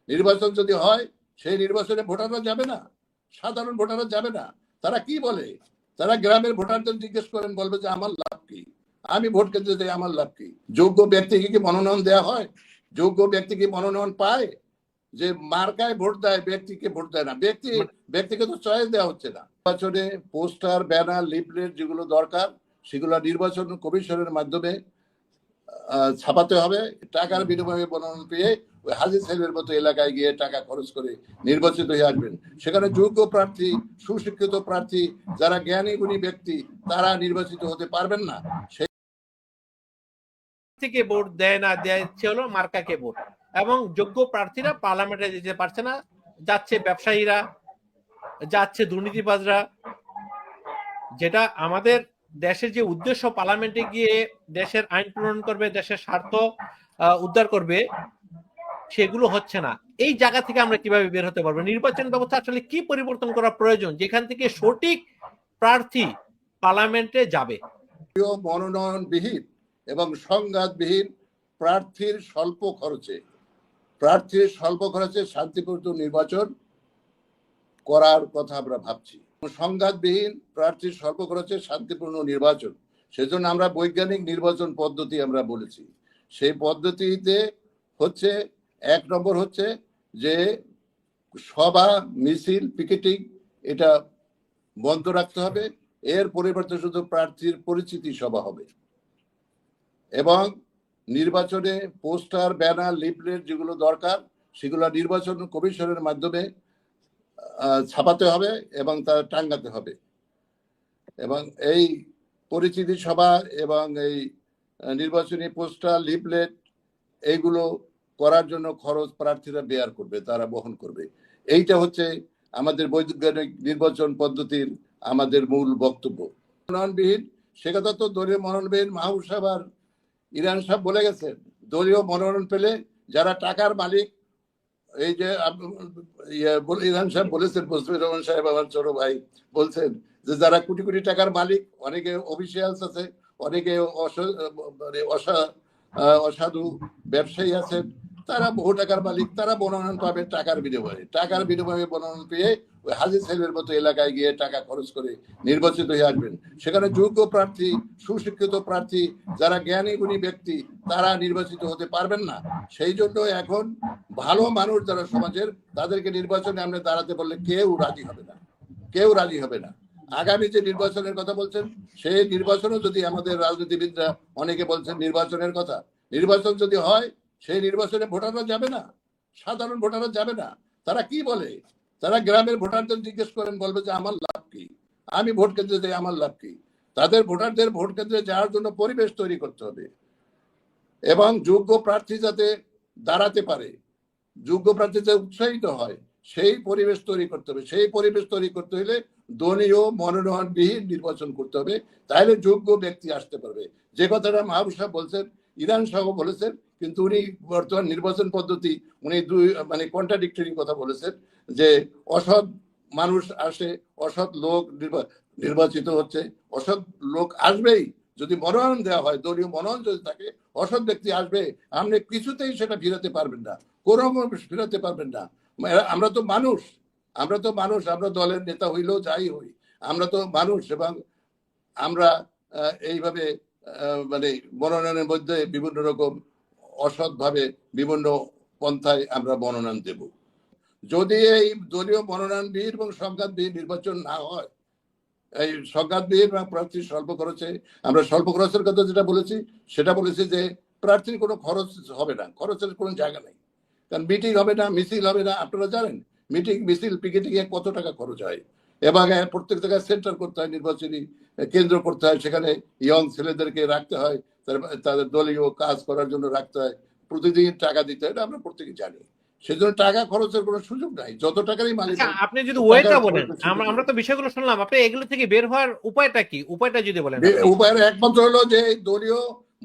নির্বাচন যদি হয় সেই নির্বাচনে ভোটাররা যাবে না, সাধারণ ভোটাররা যাবে না। তারা কি বলে? তারা গ্রামের ভোটারদের জিজ্ঞেস করেন, বলবে যে আমার লাভ কি, আমি ভোট কেন্দ্রে যাই, আমার লাভ কি? যোগ্য ব্যক্তিকে কি মনোনয়ন দেওয়া হয়? যোগ্য ব্যক্তি কি মনোনয়ন পায়? যে মার্কায় ভোট দেয়, ব্যক্তিকে ভোট দেয় না। ব্যক্তিকে তো চয়েস দেওয়া হচ্ছে না। নির্বাচনে পোস্টার, ব্যানার, লিফলেট যেগুলো দরকার সেগুলো নির্বাচন কমিশনের মাধ্যমে ছাপাতে হবে। টাকার বিনিময়ে মনোনয়ন পেয়ে হাজী সাহেবের মতো এলাকায় গিয়ে টাকা খরচ করে নির্বাচিত হয়ে আসবেন। সেখানে যোগ্য প্রার্থী, সুশিক্ষিত প্রার্থী, যারা জ্ঞানী গুণী ব্যক্তি, তারা নির্বাচিত হতে পারবেন না। সেই থেকে ভোট দেয় না, দেয় হলো মার্কাকে ভোট, এবং যোগ্য প্রার্থীরা পার্লামেন্টে যেতে পারছে না, যাচ্ছে ব্যবসায়ীরা, যাচ্ছে দুর্নীতিবাজরা। যেটা আমাদের দেশের যে উদ্দেশ্য, পার্লামেন্টে গিয়ে দেশের আইন প্রণয়ন করবে, দেশের স্বার্থ উদ্ধার করবে, সেগুলো হচ্ছে না। এই জায়গা থেকে আমরা কিভাবে বের হতে পারবো? নির্বাচন ব্যবস্থা আসলে কি পরিবর্তন করা প্রয়োজন যেখান থেকে সঠিক প্রার্থী পার্লামেন্টে যাবে? মনোনয়নবিহীন এবং সংঘাতবিহীন প্রার্থীর স্বল্প খরচে শান্তিপূর্ণ নির্বাচন করার কথা আমরা ভাবছি। সংঘাতবিহীন প্রার্থীর স্বল্প খরচে শান্তিপূর্ণ নির্বাচন, সেজন্য আমরা বৈজ্ঞানিক নির্বাচন পদ্ধতি আমরা বলেছি। সেই পদ্ধতিতে হচ্ছে, 1 নম্বর হচ্ছে যে সভা, মিছিল, পিকেটিং এটা বন্ধ রাখতে হবে। এর পরিবর্তে শুধু প্রার্থীর পরিচিতি সভা হবে। এবং নির্বাচনে পোস্টার, ব্যানার, লিফলেট যেগুলো দরকার সেগুলো নির্বাচন কমিশনের মাধ্যমে ছাপাতে হবে এবং তা টাঙ্গাতে হবে। এবং এই পরিচিতি সভা এবং এই নির্বাচনী পোস্টার, লিফলেট এইগুলো করার জন্য খরচ প্রার্থীরা বেয়ার করবে, তারা বহন করবে। এইটা হচ্ছে আমাদের বৈজ্ঞানিক নির্বাচন পদ্ধতির আমাদের মূল বক্তব্য। মনোনয়নবিহীন, সে কথা তো দলীয় মনোনয়নবিহীন মাহবুব সাহেব আর ইরান সাহেব বলে গেছেন। দলীয় মনোনয়ন পেলে যারা টাকার মালিক, এই যে ইরান সাহেব বলেছেন, মুস্তফিজুর রহমান সাহেব আমার ছোট ভাই বলছেন যে যারা কোটি কোটি টাকার মালিক, অনেকে অফিসিয়ালস আছে, অনেকে অসাধু ব্যবসায়ী আছেন, তারা বহু টাকার মালিক, তারা মনোনয়ন পাবে টাকার বিনিময়ে মনোনয়ন পেয়ে হাজী সাহেবের মতো এলাকায় গিয়ে টাকা খরচ করে নির্বাচিত হয়ে আসবেন। সেখানে যোগ্য প্রার্থী, সুশিক্ষিত প্রার্থী, যারা জ্ঞানী গুণী ব্যক্তি, তারা নির্বাচিত হতে পারবেন না। সেই জন্য এখন ভালো মানুষ যারা সমাজের, তাদেরকে নির্বাচনে আমরা দাঁড়াতে বললে কেউ রাজি হবে না। আগামী যে নির্বাচনের কথা বলছেন, সেই নির্বাচনও যদি আমাদের রাজনীতিবিদরা অনেকে বলছেন নির্বাচনের কথা, নির্বাচন যদি হয় সেই নির্বাচনে ভোটাররা যাবে না, সাধারণ ভোটাররা যাবে না। তারা কি বলে? তারা গ্রামের ভোটারদের জিজ্ঞেস করেন, বলবে যে আমার লাভ কি, আমি ভোট কেন্দ্রে যাই, আমার লাভ কি? তাদের ভোটারদের ভোট কেন্দ্রে যাওয়ার জন্য পরিবেশ তৈরি করতে হবে এবং যোগ্য প্রার্থী যাতে দাঁড়াতে পারে, যোগ্য প্রার্থী যাতে উৎসাহিত হয়, সেই পরিবেশ তৈরি করতে হবে। সেই পরিবেশ তৈরি করতে হলে দলীয় মনোনয়নবিহীন নির্বাচন করতে হবে, তাহলে যোগ্য ব্যক্তি আসতে পারবে। যে কথাটা মাহবুব সাহেব বলছেন, ইরান সাহেব বলেছেন, কিন্তু উনি বর্তমান নির্বাচন পদ্ধতি উনি কন্ট্রাডিক্টরি কথা বলেছেন, যে অসৎ মানুষ আসে, অসৎ লোক নির্বাচিত হচ্ছে। অসৎ লোক আসবেই যদি মনোনয়ন দেওয়া হয়, দলীয় মনোনয়ন যদি থাকে, অসৎ ব্যক্তি আসবে। আপনি কিছুতেই সেটা ফিরাতে পারবেন না, কোনো ফিরাতে পারবেন না। আমরা তো মানুষ, আমরা দলের নেতা হইলেও যাই হই, আমরা তো মানুষ। এবং আমরা এইভাবে মনোনয়নের মধ্যে বিভিন্ন রকম অসৎভাবে বিভিন্ন পন্থায় আমরা মনোনয়ন দেব। যদি এই দলীয় মনোনয়নবিহীন এবং সংঘাতবিহীন নির্বাচন না হয়, এই সংঘাতবিহীন প্রার্থীর স্বল্প খরচে, আমরা স্বল্প খরচের কথা যেটা বলেছি, সেটা বলেছি যে প্রার্থীর কোনো খরচ হবে না, খরচের কোনো জায়গা নেই। কারণ মিটিং হবে না, মিছিল হবে না। আপনারা জানেন মিটিং, মিছিল, পিকেটিং এ কত টাকা খরচ হয়। এবং প্রত্যেক জায়গায় সেন্টার করতে হয়, নির্বাচনী কেন্দ্র করতে হয়, সেখানে ইয়ং ছেলেদেরকে রাখতে হয়, তাদের দলীয় কাজ করার জন্য রাখতে হয়, প্রতিদিন টাকা দিতে হয়, এটা আমরা প্রত্যেকে জানি। সেজন্য টাকা খরচের কোনো সুযোগ নাই, যত টাকারই মালিক। আপনি যদি ওয়েটা বলেন, আমরা তো বিষয়গুলো শুনলাম, আপনি এগুলো থেকে বের হওয়ার উপায়টা কি? উপায়টা যদি বলেন। উপায়ের একমাত্র হলো যে দলীয়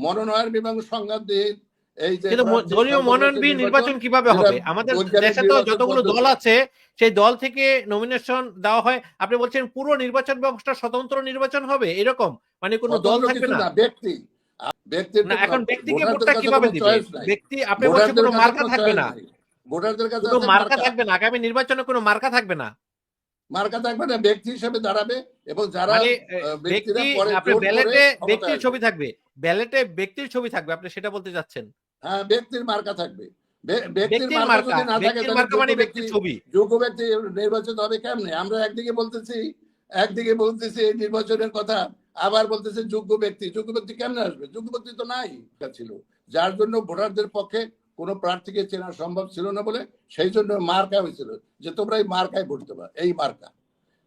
মনোনয়ন এবং সংঘাতবিহীন, এই যে দলীয় মনোনয়নবিহীন নির্বাচন কিভাবে হবে? আমাদের দেশে তো যতগুলো দল আছে, সেই দল থেকে নমিনেশন দেওয়া হয়। আপনি বলছেন পুরো নির্বাচন ব্যবস্থা স্বতন্ত্র নির্বাচন হবে, এরকম মানে কোনো দল থাকবে না? ব্যক্তির না, এখন ব্যক্তিকে ভোটটা কিভাবে দিবে? ব্যক্তি, আপনি বলছেন কোনো মার্কা থাকবে না। ভোটারদের কাছে কোনো আছে মার্কা মার্কা। থাকবে না, আগামী নির্বাচনে কোনো মার্কা থাকবে না। মার্কা থাকবে না, ব্যক্তি হিসেবে দাঁড়াবে, এবং যারা মানে ব্যক্তিরা ব্যক্তি, পরে আপনার জোট করে ব্যালেটে ক্ষমতায় ব্যক্তির আসবে। ছবি থাকবে, ব্যালেটে ব্যক্তির ছবি থাকবে, আপনি সেটা বলতে চাচ্ছেন? হ্যাঁ, ব্যক্তির মার্কা থাকবে। ব্যক্তির ব্যক্তির মার্কা মার্কা, যদি না থাকে ব্যক্তির তাহলে মার্কা মানে ব্যক্তির ছবি। যোগ্য ব্যক্তি নির্বাচিত হবে কেমনে? আমরা একদিকে বলতেছি এই নির্বাচনের কথা, আবার বলতেছে যোগ্য ব্যক্তি। যোগ্য ব্যক্তি কেমনে আসবে? যোগ্য ব্যক্তি তো নাই ছিল, যার জন্য ভোটারদের পক্ষে কোনো প্রার্থীকে চেনা সম্ভব ছিল না বলে সেই জন্য মার্কা হয়েছিল যে তোমরা এই মার্কায় ভোট দেবা, এই মার্কা।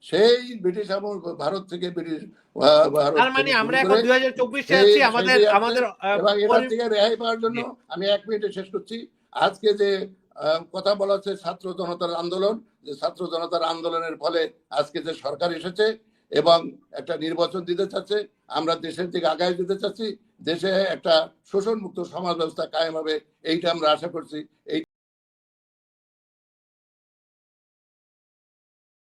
সেই ব্রিটিশ আমল, ভারত থেকে তার মানে শুরু আমরা এখন করে 2024 সেই আছি, আমাদের সেই আসছে। আমাদের এবং এটার পরি- থেকে রেহাই পাওয়ার জন্য জি, আমি 1 মিনিটে শেষ করছি। আজকে যে কথা বলা হচ্ছে ছাত্র জনতার আন্দোলন, যে ছাত্র জনতার আন্দোলনের ফলে আজকে যে সরকার এসেছে এবং একটা নির্বাচন দিতে চাচ্ছে, আমরা দেশের দিকে আগায় যেতে চাচ্ছি, দেশে একটা শোষণ মুক্ত সমাজ ব্যবস্থা কায়েম হবে, এইটা আমরা আশা করছি। এই